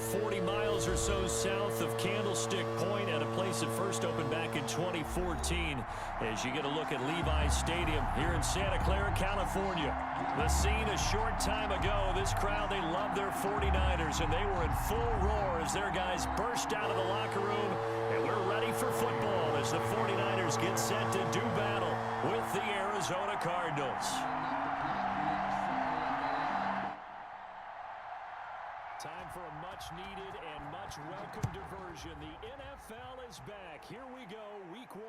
40 miles or so south of Candlestick Point at a place that first opened back in 2014 as you get a look at Levi's Stadium here in Santa Clara, California. The scene a short time ago, this crowd, they love their 49ers, and they were in full roar as their guys burst out of the locker room, and we're ready for football as the 49ers get set to do battle with the Arizona Cardinals. Time for a much-needed and much-welcome diversion. The NFL is back. Here we go, week 1.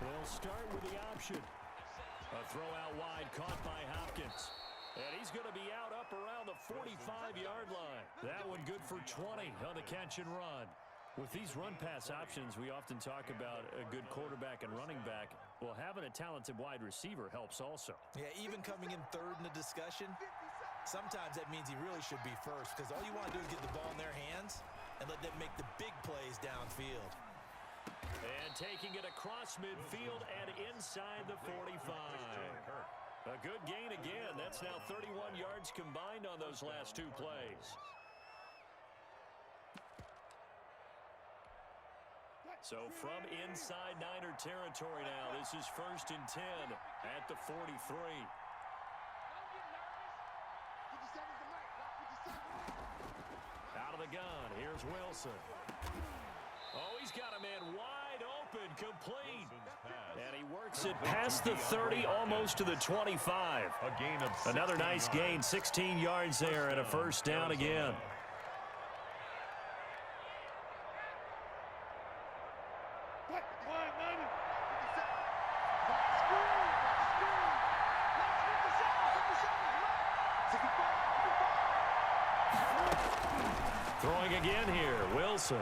They'll start with the option. A throw out wide caught by Hopkins. And he's going to be out up around the 45-yard line. That one good for 20 on the catch and run. With these run-pass options, we often talk about a good quarterback and running back. Well, having a talented wide receiver helps also. Yeah, even coming in third in the discussion, sometimes that means he really should be first because all you want to do is get the ball in their hands and let them make the big plays downfield. And taking it across midfield and inside the 45. A good gain again. That's now 31 yards combined on those last two plays. So from inside Niner territory now, this is 1st and 10 at the 43. Out of the gun, here's Wilson. Oh, he's got a man wide open, complete. And he works it past the 30, almost to the 25. Another nice gain, 16 yards there and a first down again. Throwing again here, Wilson.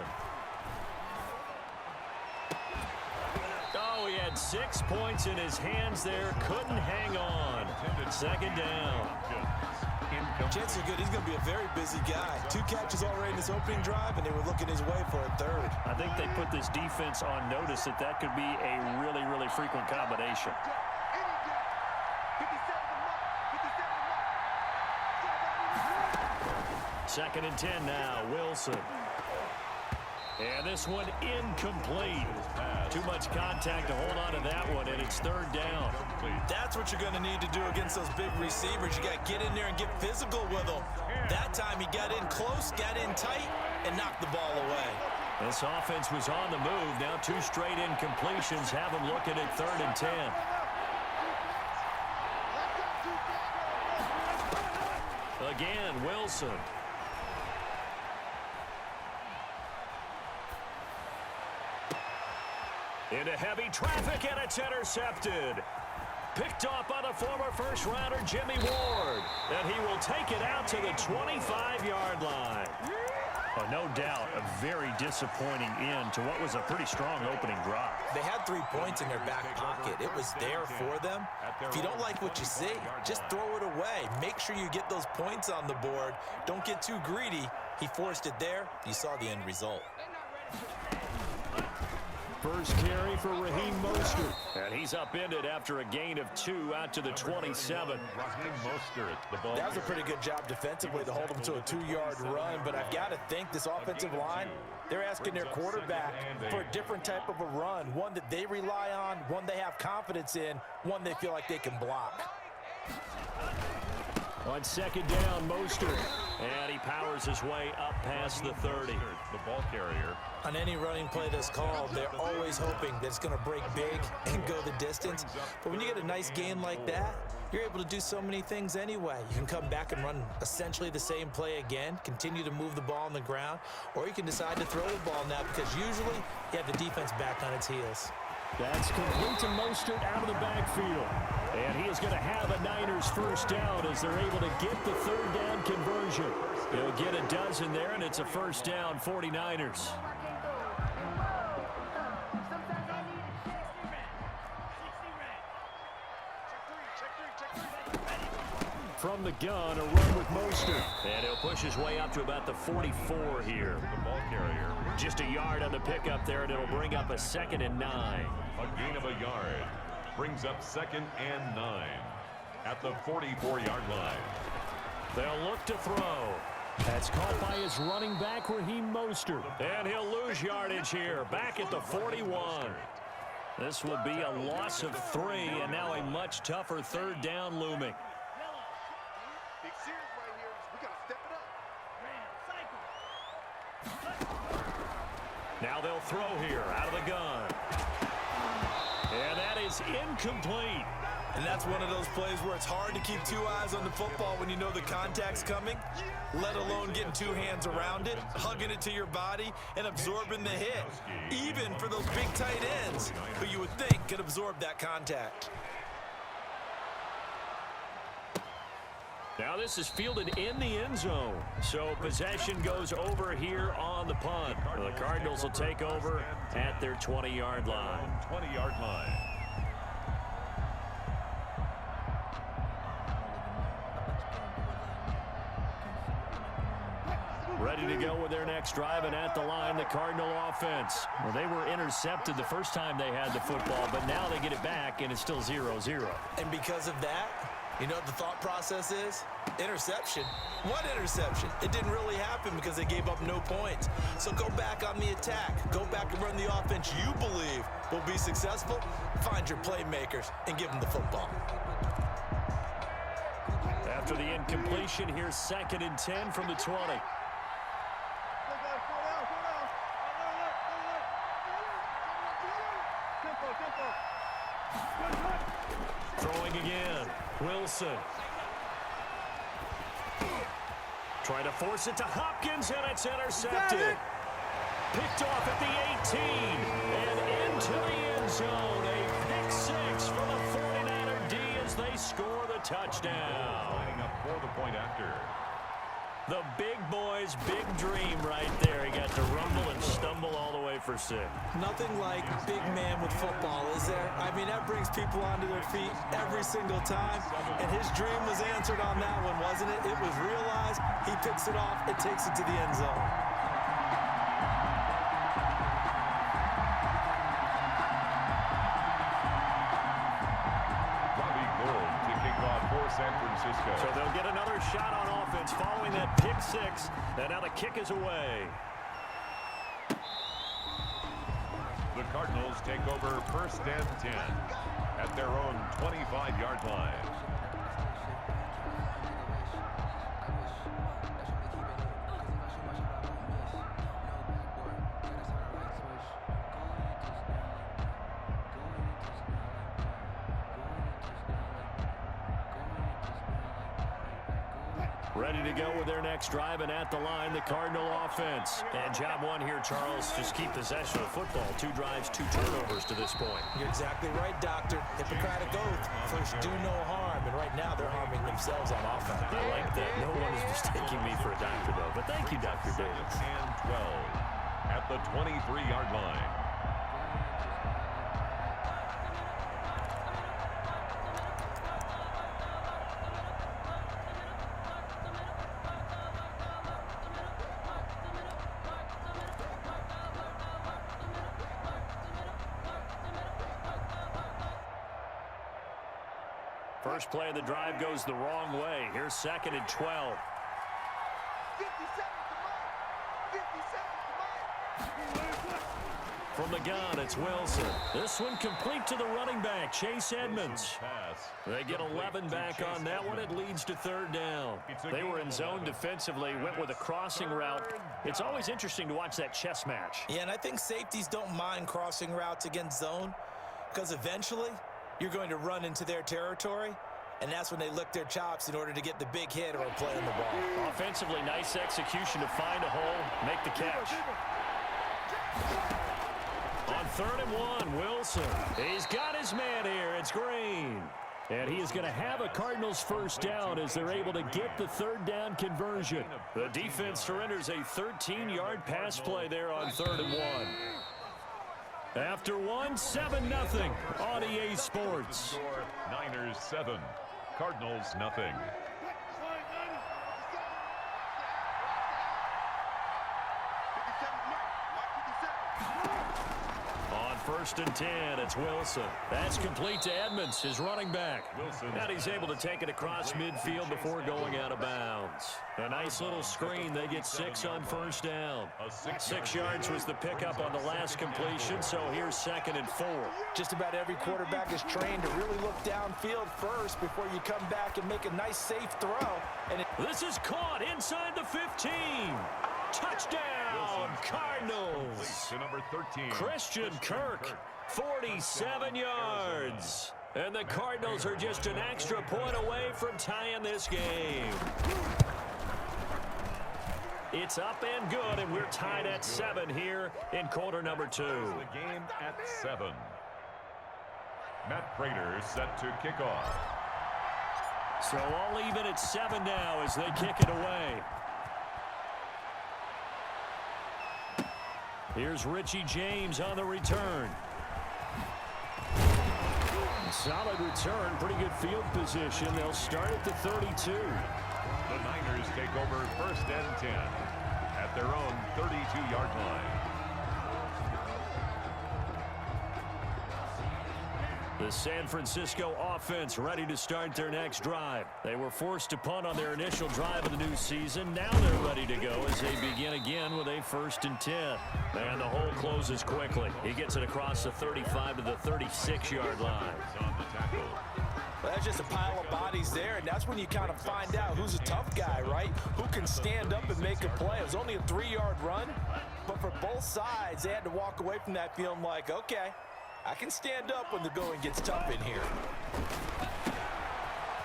Oh, he had 6 points in his hands there. Couldn't hang on. 2nd down. Jets are good. He's going to be a very busy guy. 2 catches already in his opening drive, and they were looking his way for a third. I think they put this defense on notice that that could be a really, really frequent combination. Second and 10 now, Wilson. And this one incomplete. Too much contact to hold on to that one, and it's 3rd down. That's what you're going to need to do against those big receivers. You got to get in there and get physical with them. That time he got in close, got in tight, and knocked the ball away. This offense was on the move. Now 2 straight incompletions have them looking at 3rd and 10. Again, Wilson. Into heavy traffic, and it's intercepted. Picked off by the former first-rounder Jimmy Ward. And he will take it out to the 25-yard line. Oh, no doubt, a very disappointing end to what was a pretty strong opening drive. They had 3 points in their back pocket. It was there for them. If you don't like what you see, just throw it away. Make sure you get those points on the board. Don't get too greedy. He forced it there. You saw the end result. First carry for Raheem Mostert. And he's upended after a gain of 2 out to the 27. Raheem Mostert, the ball. That was a pretty good job defensively to hold him to a 2-yard run, but I've got to think this offensive line, they're asking their quarterback for a different type of a run, one that they rely on, one they have confidence in, one they feel like they can block. On 2nd down, Mostert. And he powers his way up past the 30. The ball carrier. On any running play that's called, they're always hoping that it's going to break big and go the distance. But when you get a nice gain like that, you're able to do so many things anyway. You can come back and run essentially the same play again, continue to move the ball on the ground, or you can decide to throw the ball now because usually you have the defense back on its heels. That's complete to Mostert out of the backfield. And he is going to have a Niners first down as they're able to get the 3rd down conversion. They'll get a dozen there, and it's a first down, 49ers. From the gun, a run with Mostert. And he'll push his way up to about the 44 here. The ball carrier. Just a yard on the pickup there, and it'll bring up a 2nd and 9. A gain of a yard. Brings up 2nd and 9 at the 44-yard line. They'll look to throw. That's caught by his running back, Raheem Mostert. And he'll lose yardage here, back at the 41. This will be a loss of 3, and now a much tougher 3rd down looming. Now they'll throw here out of the gun. And that is incomplete. And that's one of those plays where it's hard to keep 2 eyes on the football when you know the contact's coming, let alone getting 2 hands around it, hugging it to your body, and absorbing the hit, even for those big tight ends who you would think could absorb that contact. Now this is fielded in the end zone. So possession goes over here on the punt. The Cardinals will take over at their 20-yard line. 20-yard line. Ready to go with their next drive, and at the line, the Cardinal offense. Well, they were intercepted the first time they had the football, but now they get it back, and it's still 0-0. And because of that, you know what the thought process is? Interception. What interception? It didn't really happen because they gave up no points. So go back on the attack. Go back and run the offense you believe will be successful. Find your playmakers and give them the football. After the incompletion, here's 2nd and 10 from the 20. Throwing again. Wilson. Trying to force it to Hopkins, and it's intercepted. Picked off at the 18 and into the end zone. A pick 6 for the 49er D as they score the touchdown. Lining up for the point after. The big boy's big dream right there. He got to rumble and stumble all the way for 6. Nothing like big man with football, is there? I mean, that brings people onto their feet every single time. And his dream was answered on that one, wasn't it? It was realized. He picks it off. It takes it to the end zone. San Francisco. So they'll get another shot on offense following that pick 6. And now the kick is away. The Cardinals take over 1st and 10 at their own 25-yard line. Ready to go with their next drive, and at the line, the Cardinal offense. And job 1 here, Charles, just keep possession of football. 2 drives, 2 turnovers to this point. You're exactly right, Doctor. Hippocratic oath. First, do no harm. And right now, they're harming themselves on offense. I like that. No one is mistaking me for a doctor, though. But thank you, Dr. Davis. 2nd and 12 at the 23-yard line. First play of the drive goes the wrong way. Here's 2nd and 12. 57. From the gun, it's Wilson. This one complete to the running back, Chase Edmonds. They get 11 back on that one. It leads to 3rd down. They were in zone defensively, went with a crossing route. It's always interesting to watch that chess match. Yeah, and I think safeties don't mind crossing routes against zone because eventually you're going to run into their territory, and that's when they lick their chops in order to get the big hit or play on the ball. Offensively, nice execution to find a hole, make the catch. On 3rd and 1, Wilson. He's got his man here. It's Green. And he is going to have a Cardinals first down as they're able to get the 3rd down conversion. The defense surrenders a 13-yard pass play there on 3rd and 1. After 1, 7-0 on EA Sports. Niners 7, Cardinals nothing. First and 10, it's Wilson. That's complete to Edmonds, his running back. And he's able to take it across midfield before going out of bounds. A nice little screen. They get 6 on first down. 6 yards was the pickup on the last completion, so here's 2nd and 4. Just about every quarterback is trained to really look downfield first before you come back and make a nice, safe throw. And this is caught inside the 15. Touchdown, Cardinals. To number 13. Christian Kirk, 47 yards. And the Cardinals are just an extra point away from tying this game. It's up and good, and we're tied at 7 here in quarter number 2. The game at 7. Matt Prater set to kick off. So all even at 7 now as they kick it away. Here's Richie James on the return. Solid return, pretty good field position. They'll start at the 32. The Niners take over first and 10 at their own 32-yard line. The San Francisco offense ready to start their next drive. They were forced to punt on their initial drive of the new season. Now they're ready to go as they begin again with a 1st and 10. And the hole closes quickly. He gets it across the 35 to the 36-yard line. Well, that's just a pile of bodies there, and that's when you kind of find out who's a tough guy, right? Who can stand up and make a play. It was only a 3-yard run, but for both sides, they had to walk away from that feeling like, okay, I can stand up when the going gets tough in here.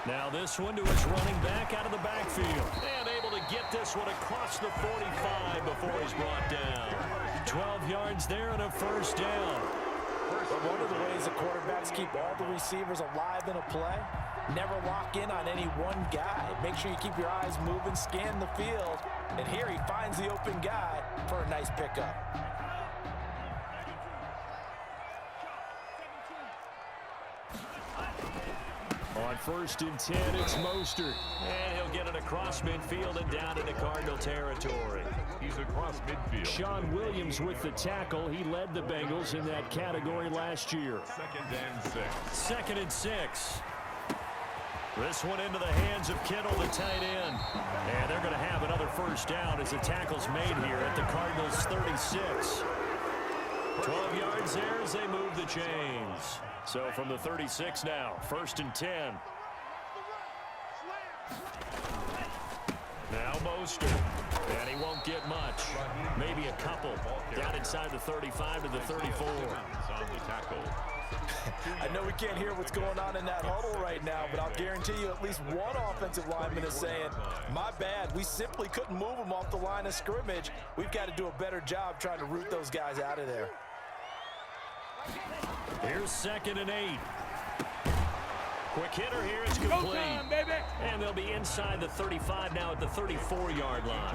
Now this one to his running back out of the backfield. And able to get this one across the 45 before he's brought down. 12 yards there and a 1st down. One of the ways the quarterbacks keep all the receivers alive in a play, never lock in on any one guy. Make sure you keep your eyes moving, scan the field. And here he finds the open guy for a nice pickup. On 1st and 10, it's Mostert. And he'll get it across midfield and down into Cardinal territory. He's across midfield. Sean Williams with the tackle. He led the Bengals in that category last year. 2nd and 6. 2nd and 6. This one into the hands of Kittle, the tight end. And they're going to have another 1st down as the tackle's made here at the Cardinals' 36. 12 yards there as they move the chains. So from the 36 now, 1st and 10. Now Mostert. And he won't get much. Maybe a couple. Down inside the 35 to the 34. On the tackle. I know we can't hear what's going on in that huddle right now, but I'll guarantee you at least one offensive lineman is saying, my bad, we simply couldn't move them off the line of scrimmage. We've got to do a better job trying to root those guys out of there. Here's 2nd and 8. Quick hitter here, it's complete. Time, baby. And they'll be inside the 35 now at the 34-yard line.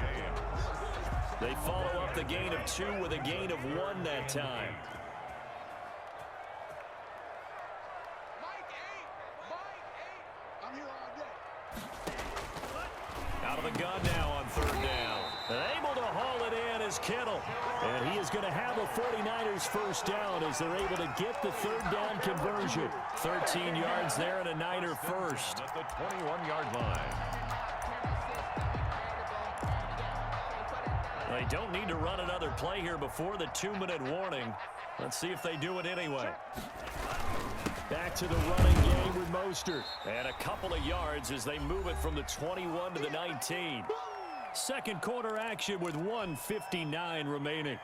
They follow up the gain of 2 with a gain of 1 that time. I'm here all day. Out of the gun now on 3rd down. And able to haul it in is Kittle. And he is going to have a 49ers 1st down as they're able to get the 3rd down conversion. 13 yards there and a Niner 1st. At the 21-yard line. They don't need to run another play here before the 2-minute warning. Let's see if they do it anyway. Back to the running game with Mostert. And a couple of yards as they move it from the 21 to the 19. 2nd quarter action with 1:59 remaining.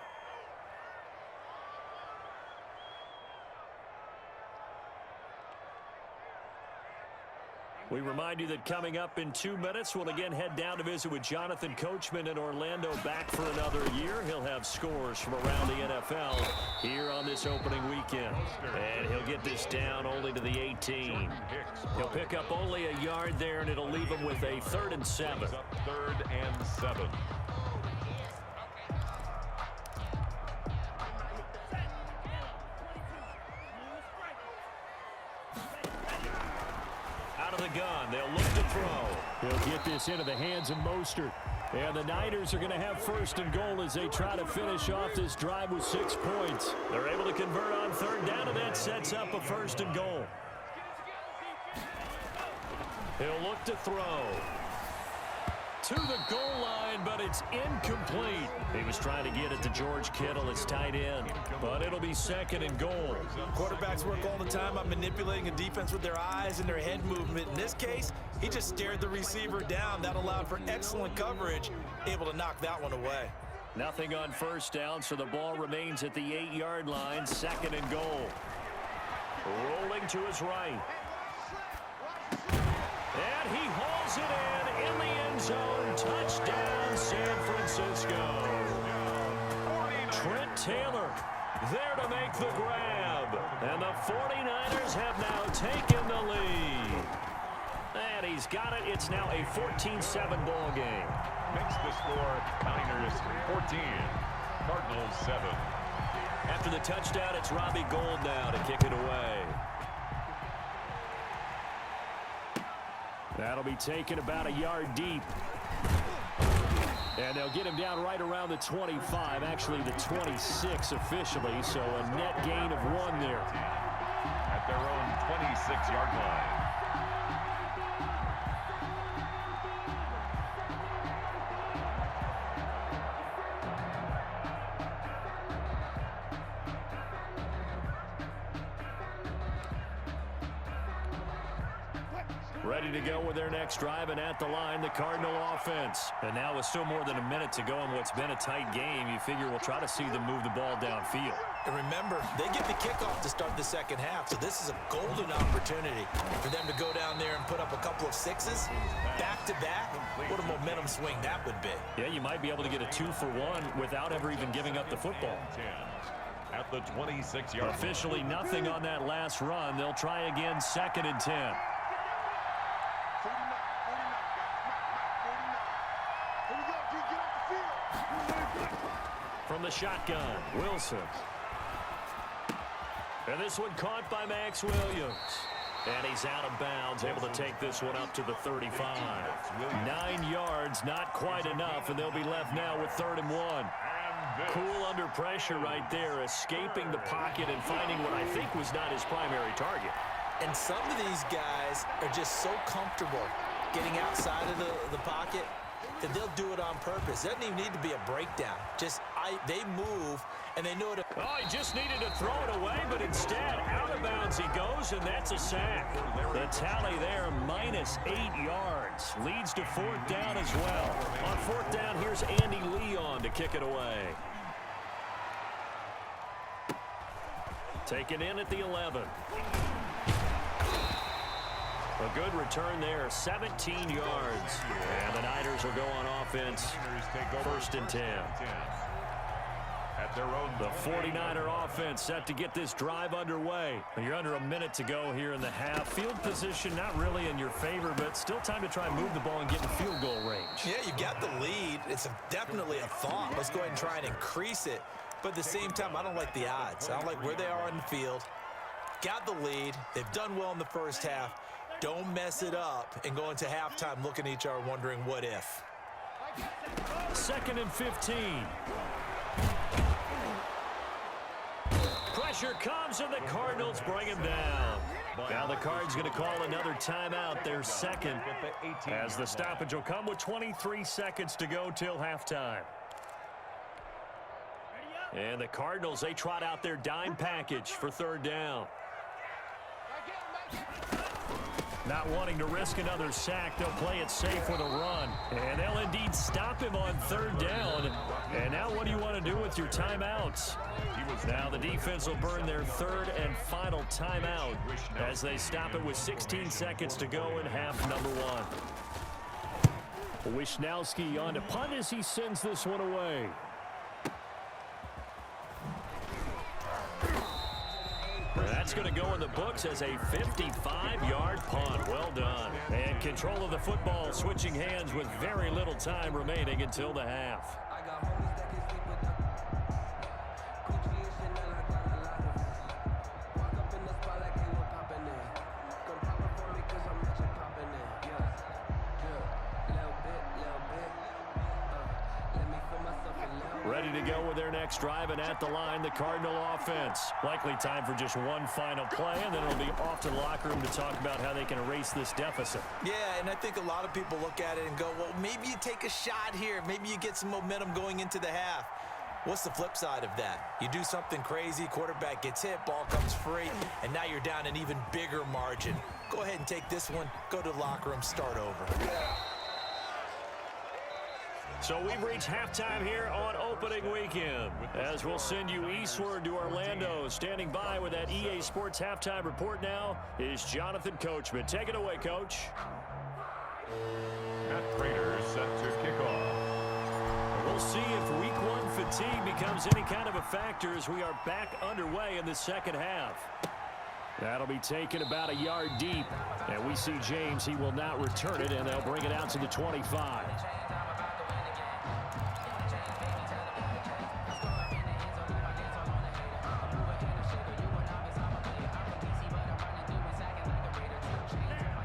We remind you that coming up in 2 minutes, we'll again head down to visit with Jonathan Coachman in Orlando, back for another year. He'll have scores from around the NFL here on this opening weekend. And he'll get this down only to the 18. He'll pick up only a yard there, and it'll leave him with a 3rd and 7. 3rd and 7. Out of the gun, they'll look to throw. He'll get this into the hands of Mostert. And the Niners are going to have first and goal as they try to finish off this drive with 6 points. They're able to convert on third down, and that sets up a first and goal. He'll look to throw. To the goal line, but it's incomplete. He was trying to get it to George Kittle, his tight end, but it'll be second and goal. Quarterbacks work all the time on manipulating a defense with their eyes and their head movement. In this case, he just stared the receiver down. That allowed for excellent coverage, able to knock that one away. Nothing on first down, so the ball remains at the 8-yard line, second and goal. Rolling to his right. And he hauls it in the end zone. Touchdown, San Francisco. Trent Taylor there to make the grab. And the 49ers have now taken the lead. And he's got it. It's now a 14-7 ball game. Makes the score Niners 14, Cardinals 7. After the touchdown, it's Robbie Gould now to kick it away. That'll be taken about a yard deep. And they'll get him down right around the 25, actually the 26 officially, so a net gain of 1 there. At their own 26-yard line. Ready to go with their next drive, and at the line, the Cardinal offense. And now with still more than a minute to go in what's been a tight game, you figure we'll try to see them move the ball downfield. And remember, they get the kickoff to start the second half, so this is a golden opportunity for them to go down there and put up a couple of sixes back-to-back. What a momentum swing that would be. Yeah, you might be able to get a 2-for-1 without ever even giving up the football. At the 26-yard line. Officially nothing on that last run. They'll try again, second and 10. From the shotgun, Wilson. And this one caught by Max Williams. And he's out of bounds, able to take this one up to the 35. 9 yards, not quite enough, and they'll be left now with 3rd and 1. Cool under pressure right there, escaping the pocket and finding what I think was not his primary target. And some of these guys are just so comfortable getting outside of the pocket that they'll do it on purpose. It doesn't even need to be a breakdown. They move, and they know it. Oh, he just needed to throw it away, but instead, out of bounds he goes, and that's a sack. The tally there, minus 8 yards. Leads to 4th down as well. On 4th down, here's Andy Leon to kick it away. Taken in at the 11. A good return there, 17 yards. And the Niners will go on offense, 1st and 10. At their own The 49er offense set to get this drive underway. You're under a minute to go here in the half. Field position not really in your favor, but still time to try and move the ball and get in field goal range. Yeah, you got the lead. It's definitely a thought. Let's go ahead and try and increase it. But at the same time, I don't like the odds. I don't like where they are on the field. Got the lead. They've done well in the first half. Don't mess it up and go into halftime looking at each other wondering what if. 2nd and 15. Pressure comes, and the Cardinals bring him down. Now the Cards going to call another timeout, their second, as the stoppage will come with 23 seconds to go till halftime. And the Cardinals, they trot out their dime package for 3rd down. Not wanting to risk another sack, they'll play it safe with a run. And they'll indeed stop him on 3rd down. And now what do you want to do with your timeouts? Now the defense will burn their 3rd and final timeout as they stop it with 16 seconds to go in half number 1. Wishnowski on to punt as he sends this one away. That's going to go in the books as a 55-yard punt. Well done. And control of the football switching hands with very little time remaining until the half. to go with their next drive, and at the line, the Cardinal offense. Likely time for just one final play, and then it'll be off to the locker room to talk about how they can erase this deficit. Yeah, and I think a lot of people look at it and go, well, maybe you take a shot here. Maybe you get some momentum going into the half. What's the flip side of that? You do something crazy, quarterback gets hit, ball comes free, and now you're down an even bigger margin. Go ahead and take this one, go to the locker room, start over. So we've reached halftime here on opening weekend, as we'll send you eastward to Orlando. Standing by with that EA Sports halftime report now is Jonathan Coachman. Take it away, Coach. Matt Prater set to kick off. We'll see if week 1 fatigue becomes any kind of a factor as we are back underway in the second half. That'll be taken about a yard deep. And we see James, he will not return it, and they'll bring it out to the 25.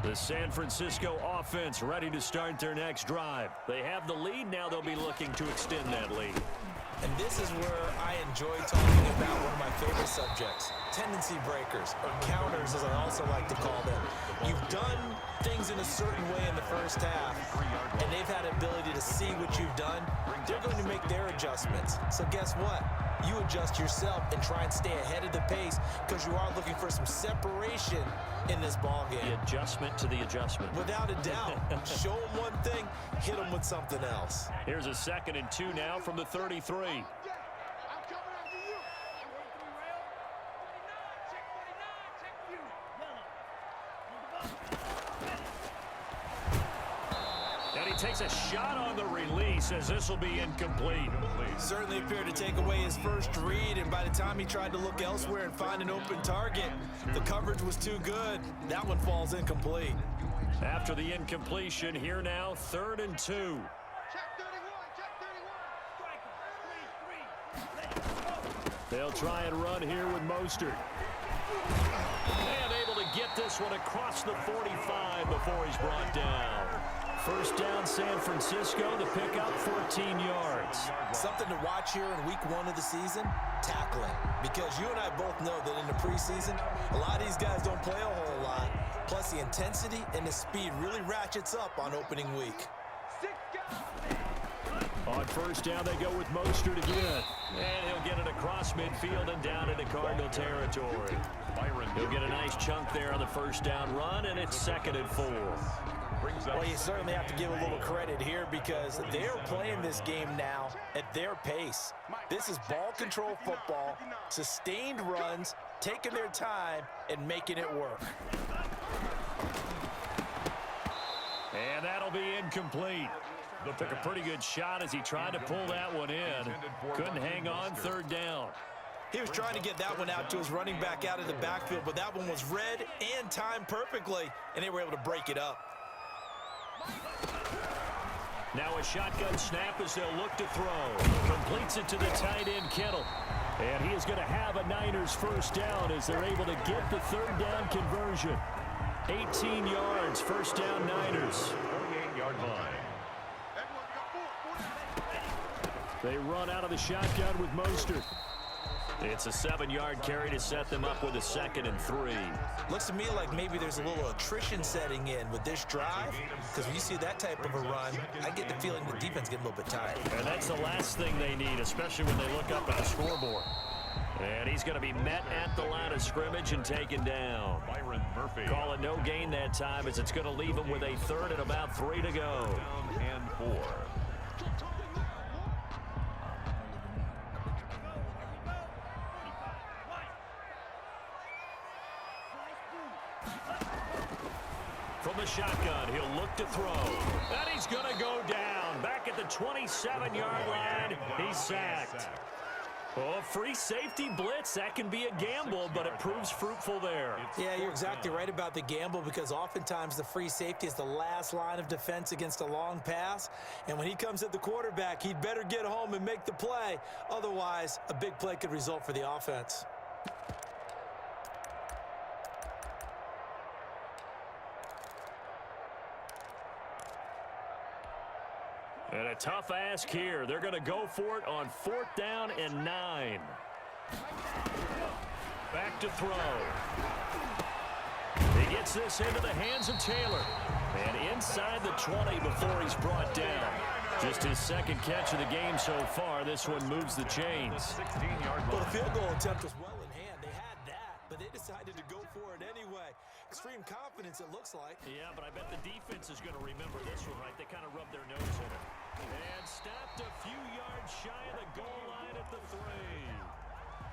The San Francisco offense ready to start their next drive. They have the lead. Now they'll be looking to extend that lead. And this is where I enjoy talking about one of my favorite subjects, tendency breakers, or counters as I also like to call them. You've done things in a certain way in the first half, and they've had the ability to see what you've done. They're going to make their adjustments. So guess what? You adjust yourself and try and stay ahead of the pace because you are looking for some separation in this ball game. The adjustment to the adjustment. Without a doubt. Show them one thing, hit them with something else. Here's a 2nd and 2 now from the 33. And he takes a shot on the release as this will be incomplete. Certainly appeared to take away his first read, and by the time he tried to look elsewhere and find an open target, the coverage was too good. That one falls incomplete. After the incompletion, here now, 3rd and 2. They'll try and run here with Mostert. And able to get this one across the 45 before he's brought down. First down, San Francisco. The pickup, 14 yards. Something to watch here in week 1 of the season, tackling. Because you and I both know that in the preseason, a lot of these guys don't play a whole lot. Plus, the intensity and the speed really ratchets up on opening week. On first down, they go with Mostert again. And he'll get it across midfield and down into Cardinal territory. He'll get a nice chunk there on the first down run, and it's 2nd and 4. Well, you certainly have to give a little credit here because they're playing this game now at their pace. This is ball control football, sustained runs, taking their time, and making it work. And that'll be incomplete. Took a pretty good shot as he tried to pull that one in. Couldn't hang on, 3rd down. He was trying to get that one out to his running back out of the backfield, but that one was read and timed perfectly, and they were able to break it up. Now a shotgun snap as they'll look to throw. Completes it to the tight end, Kittle. And he is going to have a Niners first down as they're able to get the 3rd down conversion. 18 yards, first down Niners. 48-yard line. They run out of the shotgun with Mostert. It's a 7-yard carry to set them up with a 2nd and 3. Looks to me like maybe there's a little attrition setting in with this drive, because when you see that type of a run, I get the feeling the defense getting a little bit tired. And that's the last thing they need, especially when they look up at the scoreboard. And he's going to be met at the line of scrimmage and taken down. Byron Murphy. Call it no gain that time as it's going to leave him with a 3rd and about 3 to go. Down and 4. From the shotgun, he'll look to throw. And he's going to go down. Back at the 27-yard line, he's sacked. Oh, free safety blitz, that can be a gamble, but it proves fruitful there. Yeah, you're exactly right about the gamble because oftentimes the free safety is the last line of defense against a long pass. And when he comes at the quarterback, he'd better get home and make the play. Otherwise, a big play could result for the offense. And a tough ask here. They're going to go for it on 4th down and 9. Back to throw. He gets this into the hands of Taylor. And inside the 20 before he's brought down. Just his second catch of the game so far. This one moves the chains. Well, the field goal attempt was well in hand. They had that, but they decided to go for it anyway. Extreme confidence, it looks like. Yeah, but I bet the defense is going to remember this one, right? They kind of rubbed their nose in it. And stopped a few yards shy of the goal line at the 3.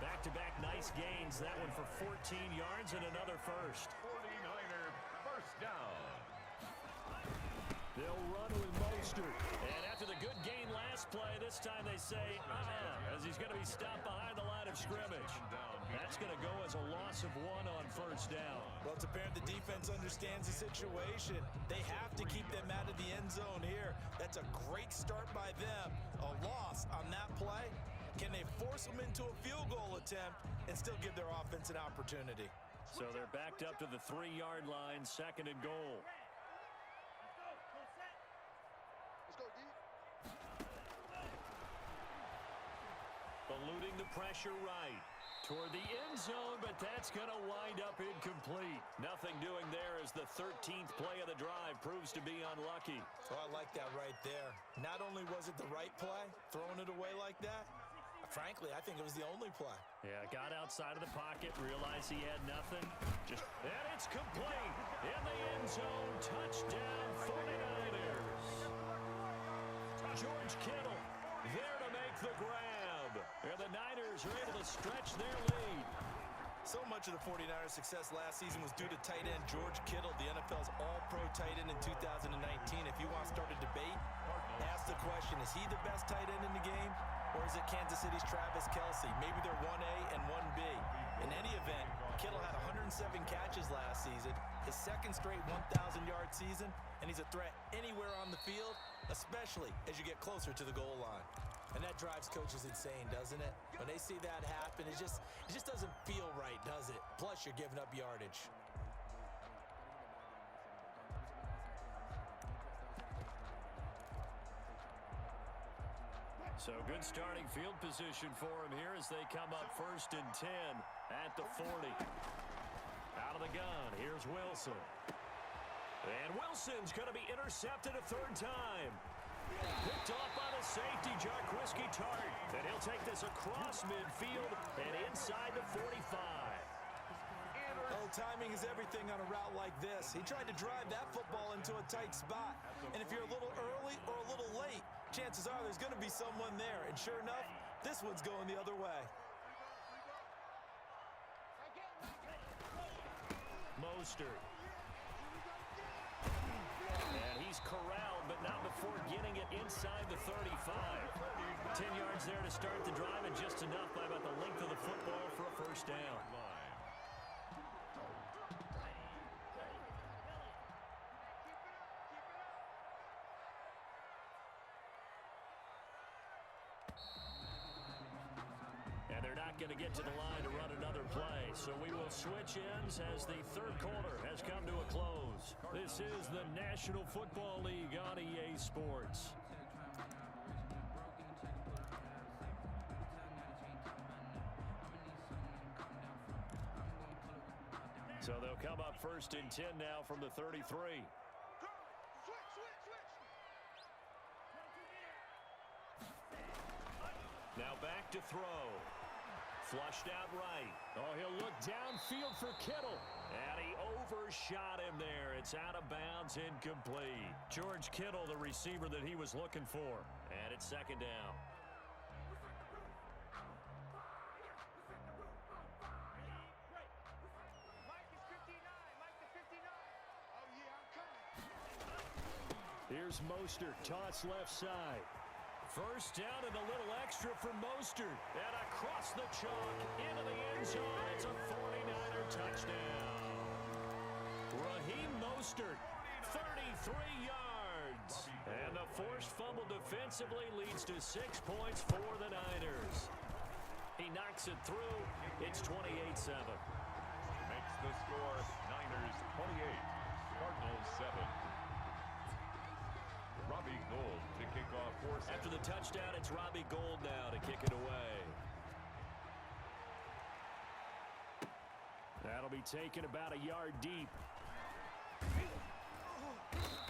Back-to-back nice gains. That one for 14 yards and another first. 49er first down. They'll run with Mostert. And after the good gain last play, this time they say, as he's going to be stopped behind the line of scrimmage. That's going to go as a loss of 1 on first down. Well, it's apparent the defense understands the situation. They have to keep them out of the end zone here. That's a great start by them. A loss on that play. Can they force them into a field goal attempt and still give their offense an opportunity? So they're backed up to the 3-yard line, 2nd and goal. Let's go, D. Eluding the pressure right. Toward the end zone, but that's going to wind up incomplete. Nothing doing there as the 13th play of the drive proves to be unlucky. Oh, I like that right there. Not only was it the right play, throwing it away like that, frankly, I think it was the only play. Yeah, got outside of the pocket, realized he had nothing. And it's complete. In the end zone, touchdown 49ers. George Kittle there to make the grab. And the Niners are able to stretch their lead. So much of the 49ers' success last season was due to tight end George Kittle, the NFL's all-pro tight end in 2019. If you want to start a debate, ask the question, is he the best tight end in the game? Or is it Kansas City's Travis Kelce? Maybe they're 1A and 1B. In any event, Kittle had 107 catches last season, his second straight 1,000-yard season, and he's a threat anywhere on the field, especially as you get closer to the goal line. And that drives coaches insane, doesn't it? When they see that happen, it just doesn't feel right, does it? Plus, you're giving up yardage. So good starting field position for him here as they come up 1st and 10 at the 40. Out of the gun, here's Wilson. And Wilson's going to be intercepted a 3rd time. Picked off by the safety, Jarquiski Tart. And he'll take this across midfield and inside the 45. Oh, timing is everything on a route like this. He tried to drive that football into a tight spot. And if you're a little early or a little late, chances are there's going to be someone there. And sure enough, this one's going the other way. Mostert. And he's corralled, but not before getting it inside the 35. 10 yards there to start the drive, and just enough by about the length of the football for a first down. And they're not going to get to the line to run another play. So we will switch ends as the 3rd quarter has come to a close. This is the National Football League on EA Sports. So they'll come up 1st and 10 now from the 33. Now back to throw. Flushed out right. Oh, he'll look downfield for Kittle. And he overshot him there. It's out of bounds, incomplete. George Kittle, the receiver that he was looking for. And it's 2nd down. Here's Mostert, toss left side. First down and a little extra for Mostert. And across the chalk, into the end zone. It's a 49er touchdown. Raheem Mostert, 33 yards. And the forced fumble defensively leads to 6 points for the Niners. He knocks it through. It's 28-7. Makes the score Niners 28, Cardinals 7. Robbie Gould to kick off touchdown. It's Robbie Gould now to kick it away. That'll be taken about a yard deep.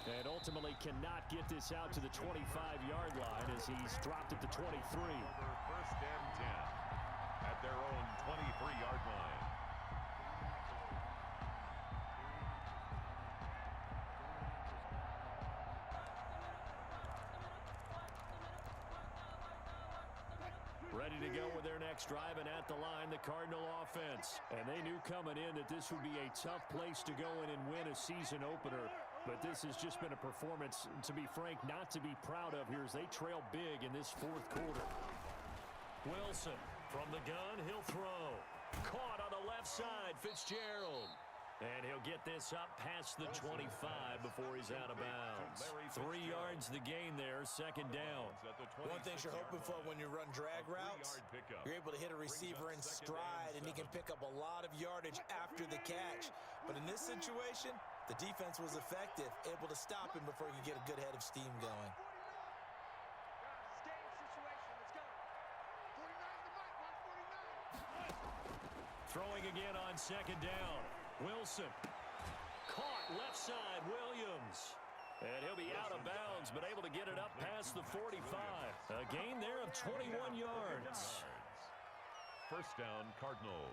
And ultimately cannot get this out to the 25-yard line as he's dropped at the 23. First and 10 at their own 23-yard line. Ready to go with their next drive, and at the line, the Cardinal offense. And they knew coming in that this would be a tough place to go in and win a season opener. But this has just been a performance, to be frank, not to be proud of here as they trail big in this fourth quarter. Wilson from the gun, he'll throw. Caught on the left side, Fitzgerald. And he'll get this up past the 25 before he's out of bounds. 3 yards the gain there, second down. One thing you're hoping for when you run drag routes, you're able to hit a receiver in stride, and he can pick up a lot of yardage after the catch. But in this situation, the defense was effective, able to stop him before he could get a good head of steam going. Throwing again on second down. Wilson. Caught left side, Williams. And he'll be out of bounds, but able to get it up past the 45. A gain there of 21 yards. First down, Cardinals.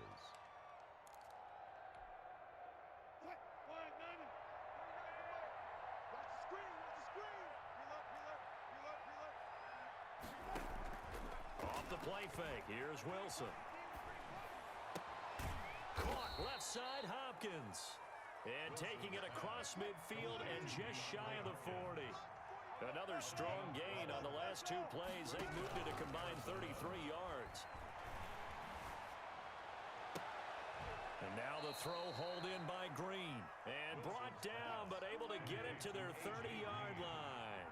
Off the play fake, here's Wilson. Caught left side, Hopkins. And taking it across midfield and just shy of the 40. Another strong gain on the last 2 plays. They moved it a combined 33 yards. And now the throw hauled in by Green. And brought down, but able to get it to their 30-yard line.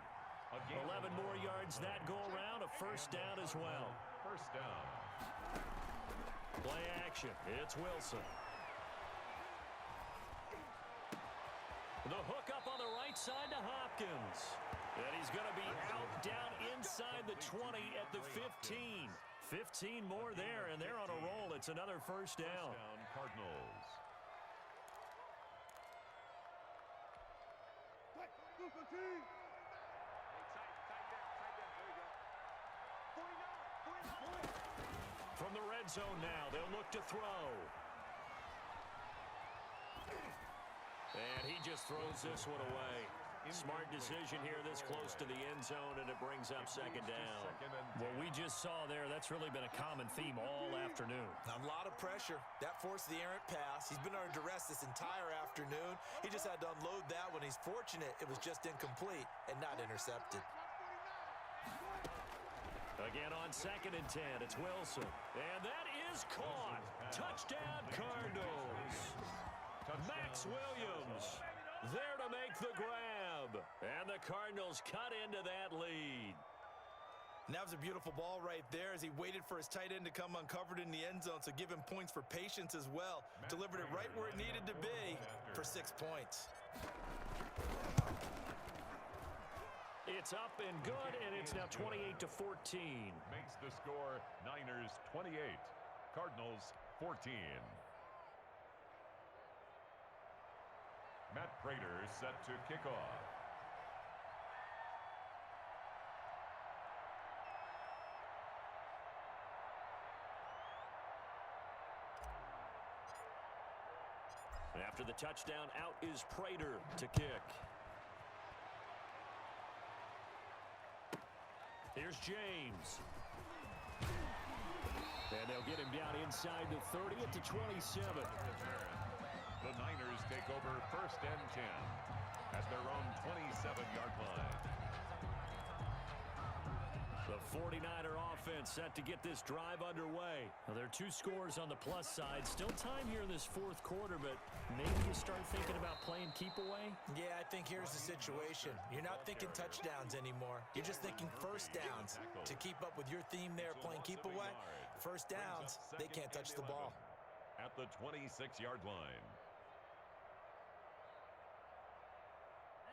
11 more yards that go around, a first down as well. First down. Play action. It's Wilson. The hook up on the right side to Hopkins. And he's going to be out down inside the 20 at the 15. 15 more there, and they're on a roll. It's another first down. First down, Cardinals. From the red zone now, they'll look to throw. And he just throws this one away. Smart decision here this close to the end zone, and it brings up second down. What we just saw there, that's really been a common theme all afternoon. A lot of pressure. That forced the errant pass. He's been under duress this entire afternoon. He just had to unload that when he's fortunate it was just incomplete and not intercepted. Again on second and 10, it's Wilson. And that is caught. Touchdown, Cardinals. Max Williams there to make the grab. And the Cardinals cut into that lead. And that was a beautiful ball right there as he waited for his tight end to come uncovered in the end zone, so give him points for patience as well. Delivered it right where it needed to be for 6 points. It's up and good, and it's now 28-14. Makes the score Niners 28, Cardinals 14. Matt Prater set to kick off. After the touchdown, out is Prater to kick. Here's James. And they'll get him down inside the 30 at the 27. The Niners take over first and 10 at their own 27-yard line. The 49er offense set to get this drive underway. Now, there are 2 scores on the plus side. Still time here in this fourth quarter, but maybe you start thinking about playing keep away? Yeah, I think here's the situation. You're not thinking touchdowns anymore. You're just thinking first downs. To keep up with your theme there, playing keep away, first downs, they can't touch the ball. At the 26-yard line.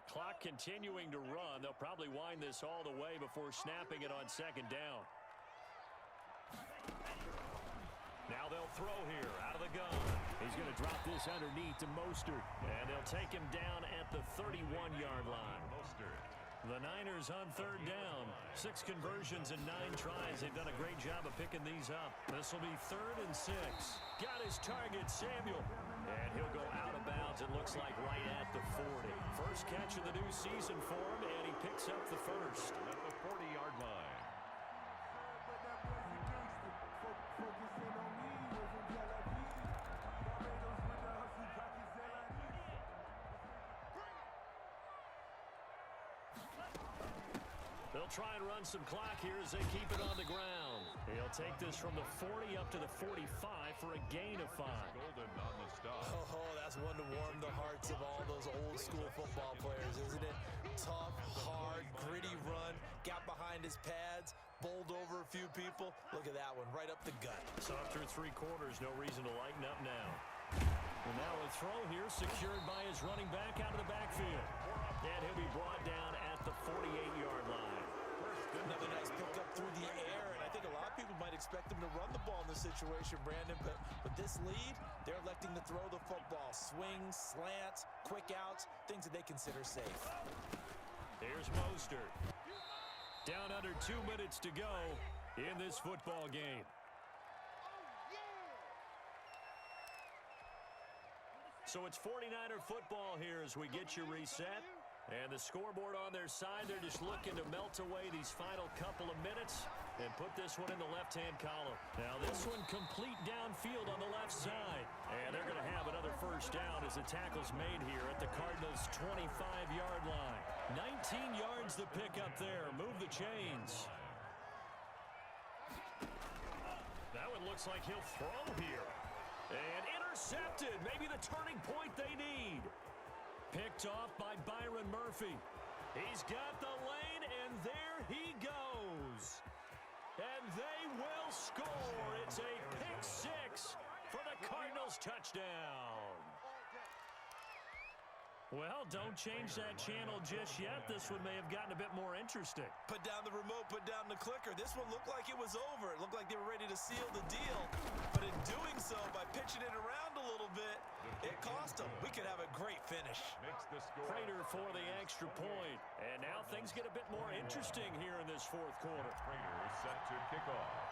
Clock continuing to run. They'll probably wind this all the way before snapping it on second down. Now they'll throw here out of the gun. He's going to drop this underneath to Mostert. And they'll take him down at the 31-yard line. The Niners on third down. 6 conversions and 9 tries. They've done a great job of picking these up. This will be 3rd and 6. Got his target, Samuel. And he'll go out of bounds, it looks like, right at the 40. First catch of the new season for him, and he picks up the first. At the 40-yard line. They'll try and run some clock here as they keep it on the ground. He'll take this from the 40 up to the 45 for a gain of 5. Golden on the stop. Oh, that's one to warm the hearts of all those old school football players, isn't it? Tough, hard, gritty run. Got behind his pads, bowled over a few people. Look at that one, right up the gut. So after 3 quarters, no reason to lighten up now. And now a throw here secured by his running back out of the backfield. And he'll be brought down at the 48-yard line. Another nice pickup through the air, and I think a lot of people might expect him to run the ball in this situation, Brandon, but with this lead, they're electing to throw the football. Swings, slants, quick outs, things that they consider safe. Here's Mostert. Down under 2 minutes to go in this football game. So it's 49er football here as we get you reset. And the scoreboard on their side, they're just looking to melt away these final couple of minutes and put this one in the left-hand column. Now this one complete downfield on the left side. And they're going to have another first down as the tackle's made here at the Cardinals' 25-yard line. 19 yards to pick up there. Move the chains. That one looks like he'll throw here. And intercepted. Maybe the turning point they need. Picked off by Byron Murphy. He's got the lane, and there he goes. And they will score. It's a pick 6 for the Cardinals touchdown. Well, don't change that channel just yet. This one may have gotten a bit more interesting. Put down the remote, put down the clicker. This one looked like it was over. It looked like they were ready to seal the deal. But in doing so, by pitching it around a little bit, it cost them. We could have a great finish. Makes the score. Prater for the extra point. And now things get a bit more interesting here in this 4th quarter. Prater is set to kick off.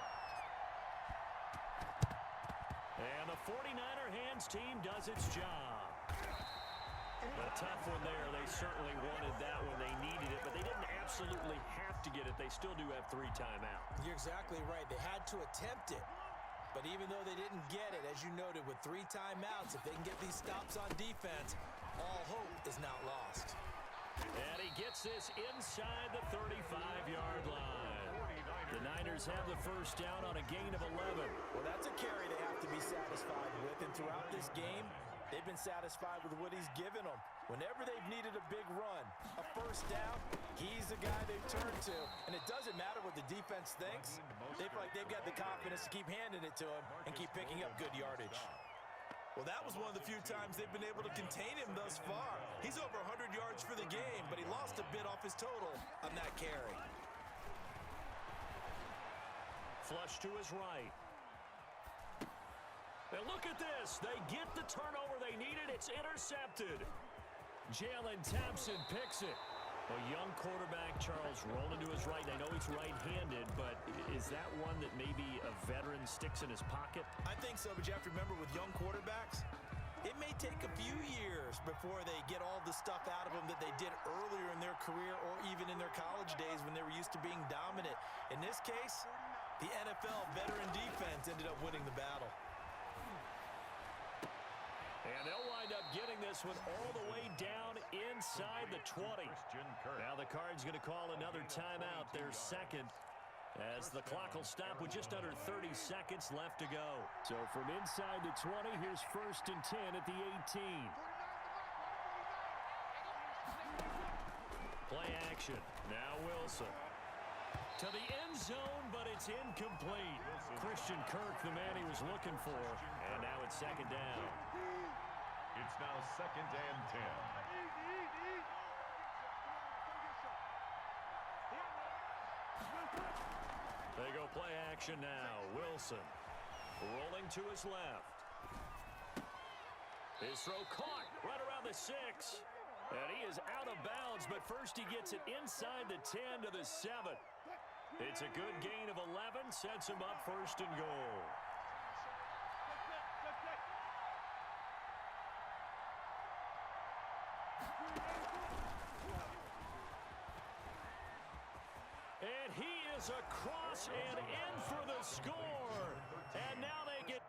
And the 49er hands team does its job. A tough one there. They certainly wanted that one. They needed it, but they didn't absolutely have to get it. They still do have 3 timeouts. You're exactly right. They had to attempt it. But even though they didn't get it, as you noted, with 3 timeouts, if they can get these stops on defense, all hope is not lost. And he gets this inside the 35-yard line. The Niners have the first down on a gain of 11. Well, that's a carry they have to be satisfied with. And throughout this game, they've been satisfied with what he's given them. Whenever they've needed a big run, a first down, he's the guy they've turned to. And it doesn't matter what the defense thinks. They feel like they've got the confidence to keep handing it to him and keep picking up good yardage. Well, that was one of the few times they've been able to contain him thus far. He's over 100 yards for the game, but he lost a bit off his total on that carry. Flush to his right. And look at this. They get the turnover they needed. It's intercepted. Jalen Thompson picks it. A young quarterback, Charles, rolling to his right. I know he's right-handed, but is that one that maybe a veteran sticks in his pocket? I think so, but you have to remember with young quarterbacks, it may take a few years before they get all the stuff out of them that they did earlier in their career or even in their college days when they were used to being dominant. In this case, the NFL veteran defense ended up winning the battle. And they'll wind up getting this one all the way down inside the 20. Now the Cards going to call another timeout, their second, as the clock will stop with just under 30 seconds left to go. So from inside the 20, here's 1st and 10 at the 18. Play action. Now Wilson. To the end zone, but it's incomplete. Christian Kirk, the man he was looking for. And now it's 2nd down. It's now 2nd and 10. They go play action now. Wilson rolling to his left. His throw caught right around the 6. And he is out of bounds, but first he gets it inside the 10 to the 7. It's a good gain of 11, sets him up first and goal. And he is across and in for the score. And now they get...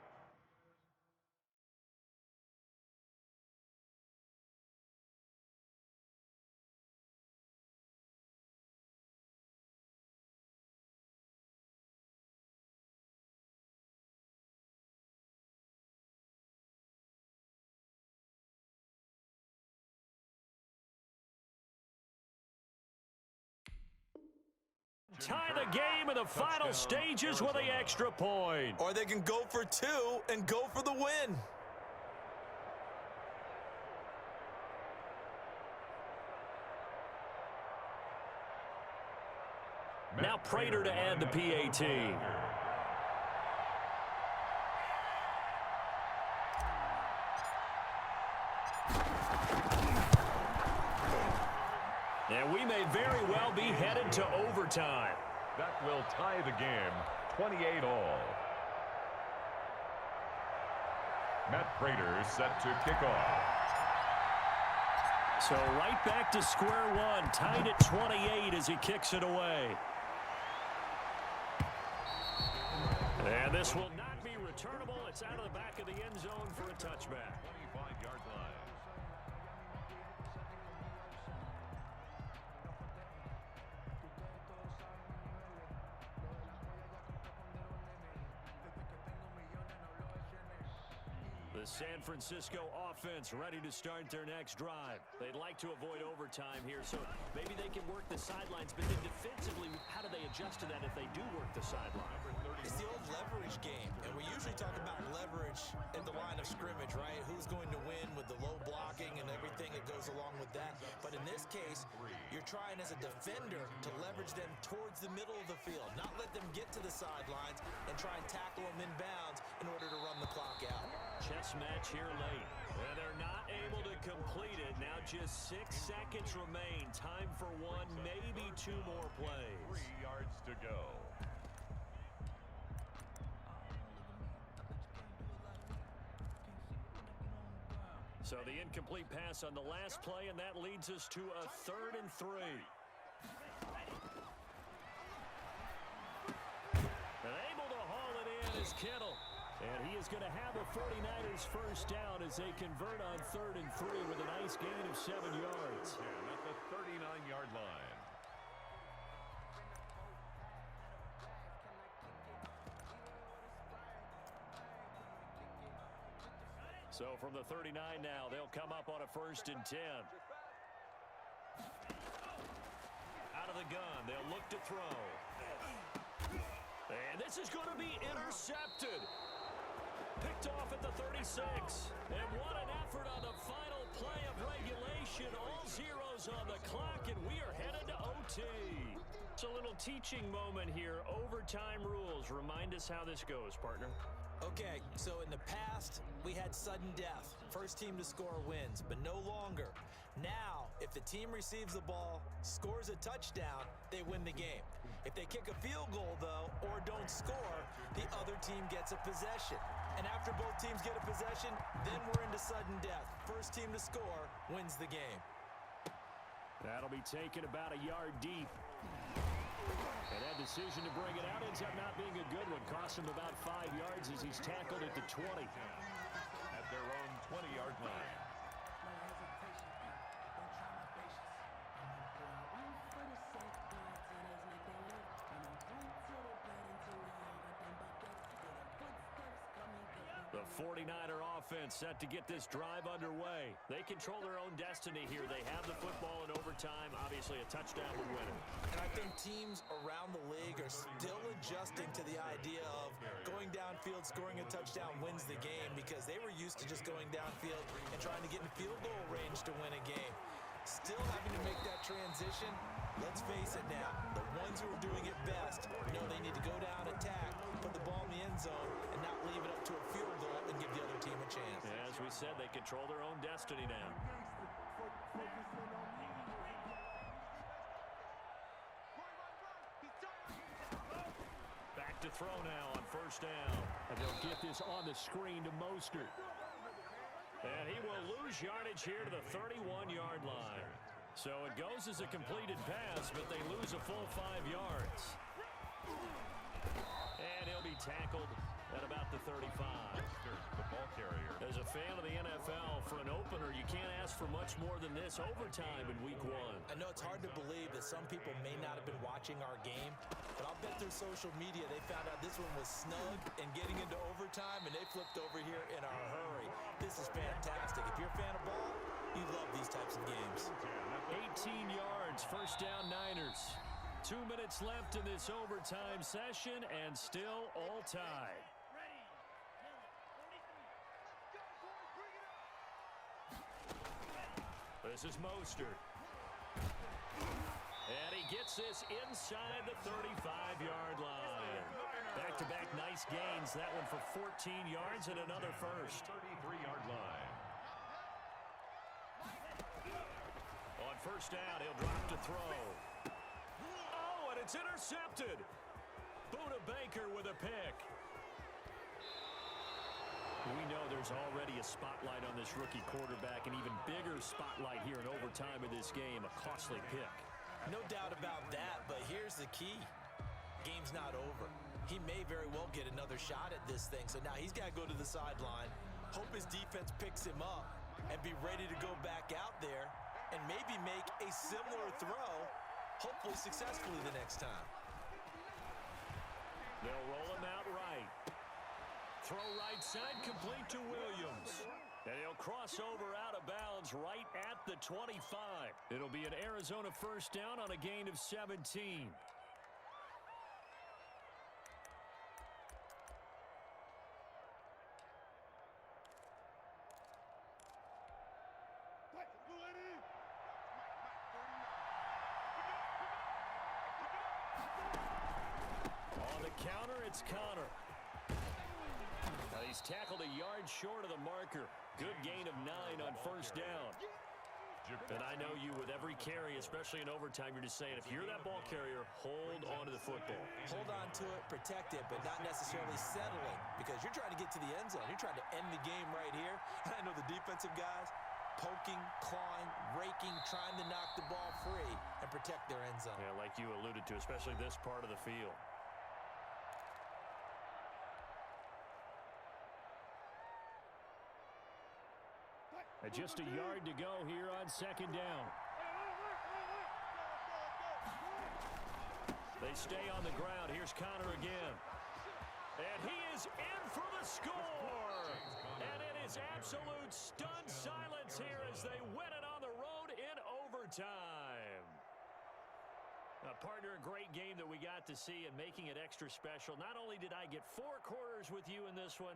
tie the game in the final stages with the extra point. Or they can go for 2 and go for the win. Now Prater to add the PAT. And we may very well be headed to overtime. That will tie the game, 28 all. Matt Prater set to kick off. So right back to square one, tied at 28 as he kicks it away. And this will not be returnable. It's out of the back of the end zone for a touchback. 25-yard line. The San Francisco offense ready to start their next drive. They'd like to avoid overtime here, so maybe they can work the sidelines, but then defensively, how do they adjust to that if they do work the sideline? It's the old leverage game, and we usually talk about leverage at the line of scrimmage, right? Who's going to win with the low blocking and everything that goes along with that. But in this case, you're trying as a defender to leverage them towards the middle of the field, not let them get to the sidelines and try and tackle them in bounds in order to run the clock out. Chess match here late. And they're not able to complete it. Now just 6 seconds remain. Time for one, maybe 2 more plays. 3 yards to go. So the incomplete pass on the last play, and that leads us to a 3rd and 3. And able to haul it in is Kittle. And he is going to have the 49ers first down as they convert on 3rd and 3 with a nice gain of 7 yards. And at the 39-yard line. So from the 39 now, they'll come up on a 1st and 10. Out of the gun, they'll look to throw. And this is going to be intercepted. Picked off at the 36. And what an effort on the final play of regulation. All zeros on the clock, and we are headed to OT. It's a little teaching moment here. Overtime rules. Remind us how this goes, partner. Okay, so in the past, we had sudden death. First team to score wins, but no longer. Now, if the team receives the ball, scores a touchdown, they win the game. If they kick a field goal, though, or don't score, the other team gets a possession. And after both teams get a possession, then we're into sudden death. First team to score wins the game. That'll be taken about a yard deep. And that decision to bring it out ends up not being a good one. Cost him about 5 yards as he's tackled at the 20. At their own 20-yard line. The 49er offense set to get this drive underway. They control their own destiny here. They have the football in overtime. Obviously, a touchdown would win it. And I think teams around the league are still adjusting to the idea of going downfield, scoring a touchdown wins the game, because they were used to just going downfield and trying to get in field goal range to win a game. Still having to make that transition, Let's face it now, the ones who are doing it best know they need to go down, attack, put the ball in the end zone, and not leave it up to a field goal and give the other team a chance. As we said, they control their own destiny now. Back to throw now on first down. And they'll get this on the screen to Mostert. And he will lose yardage here to the 31-yard line. So it goes as a completed pass, but they lose a full 5 yards. And he'll be tackled at about the 35. The ball carrier. As a fan of the NFL, for an opener, you can't ask for much more than this overtime in week 1. I know it's hard to believe that some people may not have been watching our game, but I'll bet through social media they found out this one was snug and getting into overtime, and they flipped over here in a hurry. This is fantastic. If you're a fan of ball, you love these types of games. 18 yards, first down Niners. 2 minutes left in this overtime session, and still all tied. This is Mostert. And he gets this inside the 35-yard line. Back-to-back nice gains. That one for 14 yards and another first. 33-yard line. On first down, he'll drop to throw. Oh, and it's intercepted. Buda Baker with a pick. We know there's already a spotlight on this rookie quarterback, an even bigger spotlight here in overtime of this game, a costly pick. No doubt about that, but here's the key. Game's not over. He may very well get another shot at this thing, so now he's got to go to the sideline, hope his defense picks him up, and be ready to go back out there and maybe make a similar throw, hopefully successfully the next time. They'll roll him out right. Throw right side, complete to Williams. And he'll cross over out of bounds right at the 25. It'll be an Arizona first down on a gain of 17. On the counter, it's Connor. He's tackled a yard short of the marker. Good gain of 9 on first down. And I know you, with every carry, especially in overtime, you're just saying, if you're that ball carrier, hold on to the football. Hold on to it, protect it, but not necessarily settling, because you're trying to get to the end zone. You're trying to end the game right here. And I know the defensive guys poking, clawing, raking, trying to knock the ball free and protect their end zone. Yeah, like you alluded to, especially this part of the field. And just a yard to go here on second down. They stay on the ground. Here's Connor again. And he is in for the score. And it is absolute stunned silence here as they win it on the road in overtime. Partner, a great game that we got to see, and making it extra special. Not only did I get 4 quarters with you in this one,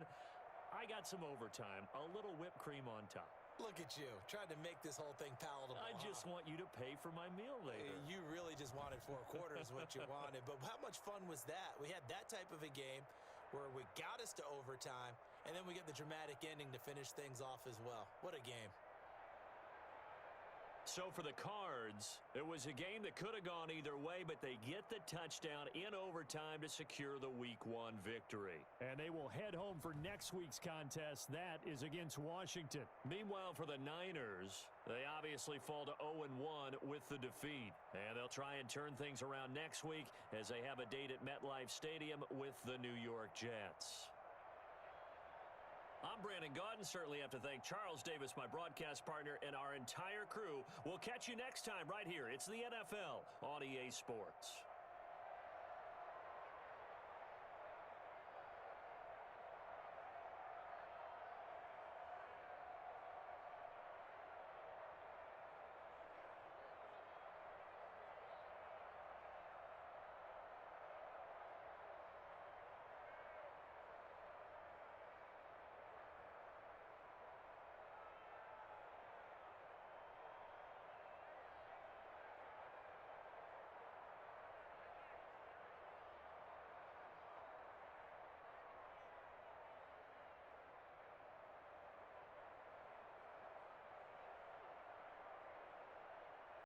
I got some overtime, a little whipped cream on top. Look at you, trying to make this whole thing palatable. I just want you to pay for my meal later. You really just wanted 4 quarters what you wanted, but how much fun was that? We had that type of a game where we got us to overtime, and then we get the dramatic ending to finish things off as well. What a game. So for the Cards, it was a game that could have gone either way, but they get the touchdown in overtime to secure the Week 1 victory. And they will head home for next week's contest. That is against Washington. Meanwhile, for the Niners, they obviously fall to 0-1 with the defeat. And they'll try and turn things around next week as they have a date at MetLife Stadium with the New York Jets. I'm Brandon Gaudin. Certainly have to thank Charles Davis, my broadcast partner, and our entire crew. We'll catch you next time right here. It's the NFL on EA Sports.